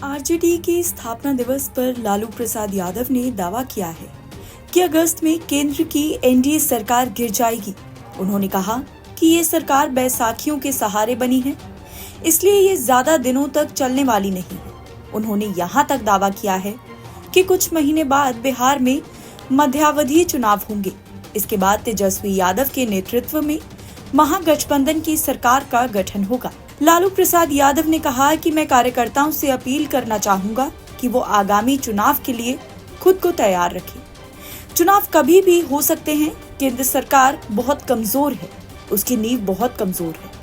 RJD के स्थापना दिवस पर लालू प्रसाद यादव ने दावा किया है कि अगस्त में केंद्र की एनडीए सरकार गिर जाएगी। उन्होंने कहा कि ये सरकार बैसाखियों के सहारे बनी है, इसलिए ये ज्यादा दिनों तक चलने वाली नहीं है। उन्होंने यहाँ तक दावा किया है कि कुछ महीने बाद बिहार में मध्यावधि चुनाव होंगे। इसके बाद तेजस्वी यादव के नेतृत्व में महागठबंधन की सरकार का गठन होगा। लालू प्रसाद यादव ने कहा कि मैं कार्यकर्ताओं से अपील करना चाहूंगा कि वो आगामी चुनाव के लिए खुद को तैयार रखें। चुनाव कभी भी हो सकते हैं। केंद्र सरकार बहुत कमजोर है, उसकी नींव बहुत कमजोर है।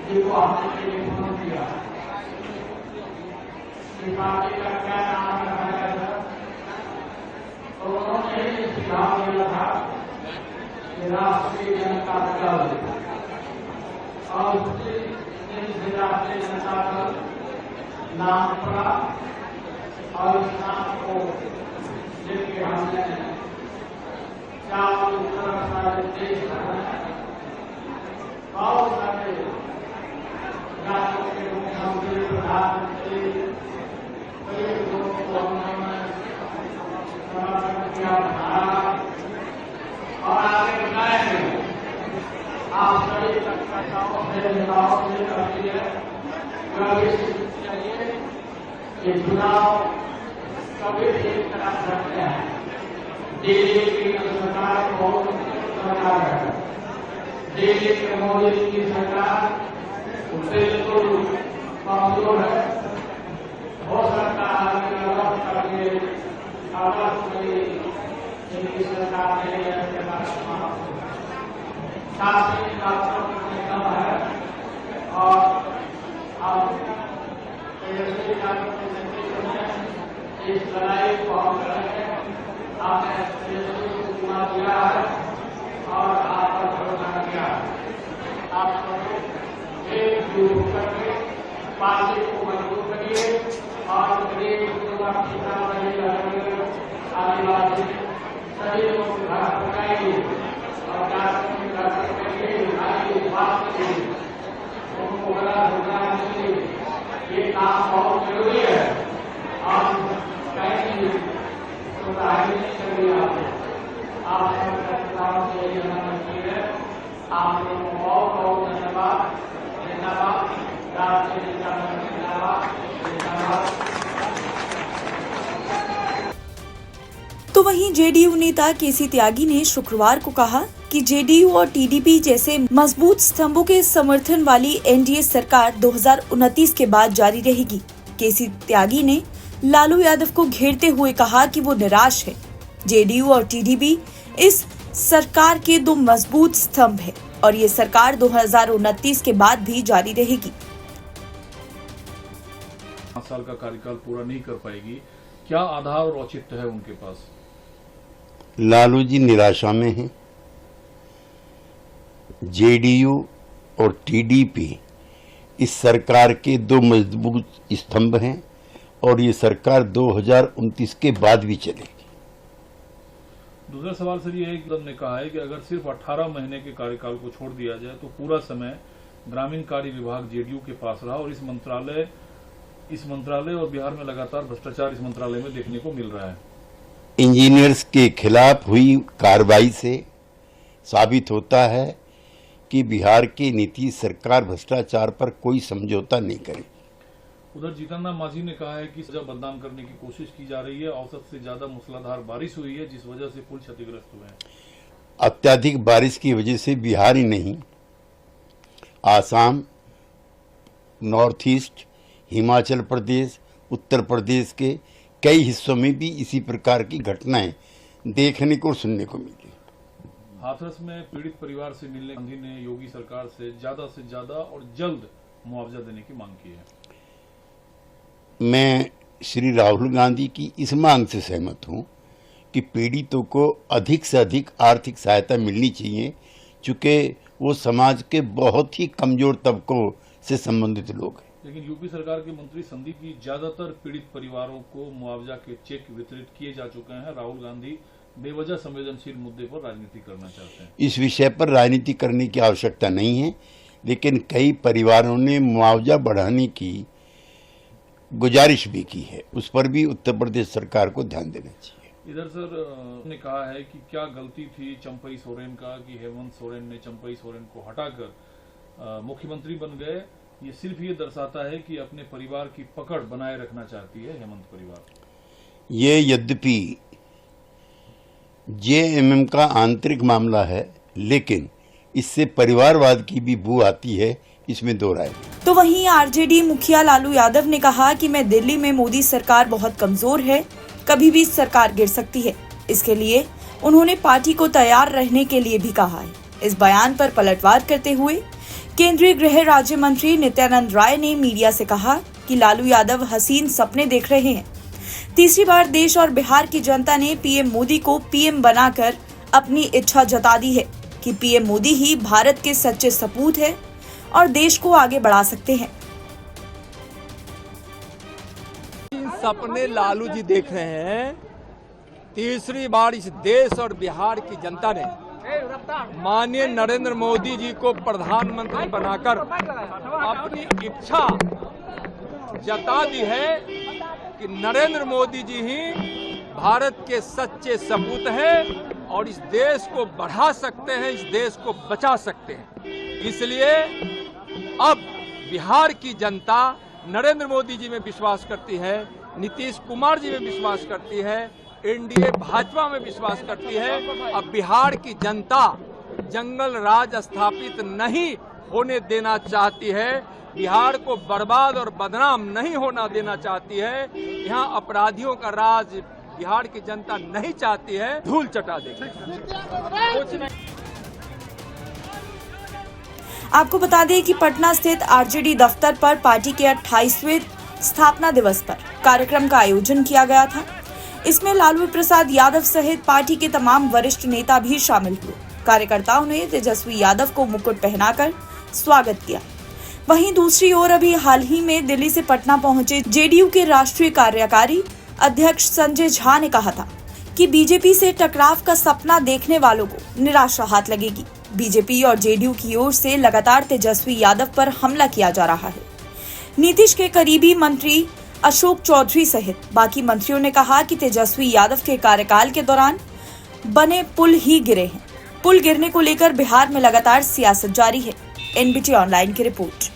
जिनको आपने टेलीफोन किया कि पार्टी का क्या नाम रखा था, तो उन्होंने ही सुझाव दिया था कि राष्ट्रीय जनता दल और राष्ट्रीय जनता दल नाम पड़ा और इस नाम को लेकर हमने चारों तरफ सारे देश बहुत सारे राज्यों के मुख्यमंत्री, प्रधानमंत्री, कई लोगों को उन्होंने समर्थन किया और आगे बढ़ाएंगे। आप सभी कार्यकर्ताओं से नेताओं से अपील है चाहिए कि चुनाव कभी भी एक तरफ रखते हैं। दिल्ली की सरकार बहुत सरकार है, दिल्ली के मोदी की सरकार बिल्कुल कमजोर है। हो सकता है कि अलग करके अगस्त में इनकी सरकार नहीं है, शासकीय राष्ट्रों में कम है और अब इस लड़ाई को हम करेंगे। आपने चुना दिया है और आप पर भरोसा किया है। आप एकजुट करके पार्टी को मजबूत करिए और गरीब आदिवासी सभी लोग घर पकाइए और उनको बड़ा होना ये काम बहुत जरूरी है। और कहीं नहीं करिए आप सरकारों से ये अनुमति है। आप लोगों को बहुत बहुत धन्यवाद। तो वहीं जेडीयू नेता केसी त्यागी ने शुक्रवार को कहा कि जेडीयू और टीडीपी जैसे मजबूत स्तंभों के समर्थन वाली एनडीए सरकार 2029 के बाद जारी रहेगी। केसी त्यागी ने लालू यादव को घेरते हुए कहा कि वो निराश है। जेडीयू और टीडीपी इस सरकार के दो मजबूत स्तंभ है और ये सरकार 2029 के बाद भी जारी रहेगी। 5 साल का कार्यकाल पूरा नहीं कर पाएगी, क्या आधार और औचित्य है उनके पास? लालू जी निराशा में हैं। जेडीयू और टीडीपी इस सरकार के दो मजबूत स्तंभ हैं और ये सरकार 2029 के बाद भी चलेगी। दूसरा सवाल सर ये है कि ने कहा है कि अगर सिर्फ 18 महीने के कार्यकाल को छोड़ दिया जाए तो पूरा समय ग्रामीण कार्य विभाग जेडीयू के पास रहा और इस मंत्रालय और बिहार में लगातार भ्रष्टाचार इस मंत्रालय में देखने को मिल रहा है। इंजीनियर्स के खिलाफ हुई कार्रवाई से साबित होता है कि बिहार की नीतीश सरकार भ्रष्टाचार पर कोई समझौता नहीं करे। उधर जीतन राम मांझी ने कहा है कि सजा बदनाम करने की कोशिश की जा रही है। औसत से ज्यादा मूसलाधार बारिश हुई है जिस वजह से पुल क्षतिग्रस्त हुए हैं। अत्यधिक बारिश की वजह से बिहार ही नहीं, आसाम, नॉर्थ ईस्ट, हिमाचल प्रदेश, उत्तर प्रदेश के कई हिस्सों में भी इसी प्रकार की घटनाएं देखने को और सुनने को मिली। हाथरस में पीड़ित परिवार से मिलने गांधी ने योगी सरकार से ज्यादा और जल्द मुआवजा देने की मांग की है। मैं श्री राहुल गांधी की इस मांग से सहमत हूं कि पीड़ितों को अधिक से अधिक आर्थिक सहायता मिलनी चाहिए, चूँकि वो समाज के बहुत ही कमजोर तबकों से संबंधित लोग हैं। लेकिन यूपी सरकार के मंत्री संदीप जी ज्यादातर पीड़ित परिवारों को मुआवजा के चेक वितरित किए जा चुके हैं। राहुल गांधी बेवजह संवेदनशील मुद्दे पर राजनीति करना चाहते हैं। इस विषय पर राजनीति करने की आवश्यकता नहीं है, लेकिन कई परिवारों ने मुआवजा बढ़ाने की गुजारिश भी की है, उस पर भी उत्तर प्रदेश सरकार को ध्यान देना चाहिए। इधर सर ने कहा है कि क्या गलती थी चंपई सोरेन का कि हेमंत सोरेन ने चंपई सोरेन को हटाकर मुख्यमंत्री बन गए। ये सिर्फ ये दर्शाता है कि अपने परिवार की पकड़ बनाए रखना चाहती है हेमंत परिवार। ये यद्यपि जेएमएम का आंतरिक मामला है, लेकिन इससे परिवारवाद की भी बू आती है, इसमें दो राय। तो वहीं आरजेडी मुखिया लालू यादव ने कहा कि मैं दिल्ली में मोदी सरकार बहुत कमजोर है, कभी भी सरकार गिर सकती है। इसके लिए उन्होंने पार्टी को तैयार रहने के लिए भी कहा है। इस बयान पर पलटवार करते हुए केंद्रीय गृह राज्य मंत्री नित्यानंद राय ने मीडिया से कहा कि लालू यादव हसीन सपने देख रहे हैं। तीसरी बार देश और बिहार की जनता ने पीएम मोदी को पीएम बनाकर अपनी इच्छा जता दी है कि पीएम मोदी ही भारत के सच्चे सपूत है और देश को आगे बढ़ा सकते हैं। सपने लालू जी देख रहे हैं। तीसरी बार इस देश और बिहार की जनता ने माननीय नरेंद्र मोदी जी को प्रधानमंत्री बनाकर अपनी इच्छा जता दी है कि नरेंद्र मोदी जी ही भारत के सच्चे सपूत हैं और इस देश को बढ़ा सकते हैं, इस देश को बचा सकते हैं। इसलिए अब बिहार की जनता नरेंद्र मोदी जी में विश्वास करती है, नीतीश कुमार जी में विश्वास करती है, एनडीए भाजपा में विश्वास करती है। अब बिहार की जनता जंगल राज स्थापित नहीं होने देना चाहती है, बिहार को बर्बाद और बदनाम नहीं होना देना चाहती है। यहाँ अपराधियों का राज बिहार की जनता नहीं चाहती है, धूल चटा देगी। कुछ नहीं। आपको बता दें कि पटना स्थित आरजेडी दफ्तर पर पार्टी के 28वें स्थापना दिवस पर कार्यक्रम का आयोजन किया गया था। इसमें लालू प्रसाद यादव सहित पार्टी के तमाम वरिष्ठ नेता भी शामिल हुए। कार्यकर्ताओं ने तेजस्वी यादव को मुकुट पहनाकर स्वागत किया। वहीं दूसरी ओर अभी हाल ही में दिल्ली से पटना पहुंचे जेडीयू के राष्ट्रीय कार्यकारी अध्यक्ष संजय झा ने कहा था कि बीजेपी से टकराव का सपना देखने वालों को निराशा हाथ लगेगी। बीजेपी और जेडीयू की ओर से लगातार तेजस्वी यादव पर हमला किया जा रहा है। नीतीश के करीबी मंत्री अशोक चौधरी सहित बाकी मंत्रियों ने कहा कि तेजस्वी यादव के कार्यकाल के दौरान बने पुल ही गिरे हैं। पुल गिरने को लेकर बिहार में लगातार सियासत जारी है। एनबीटी ऑनलाइन की रिपोर्ट।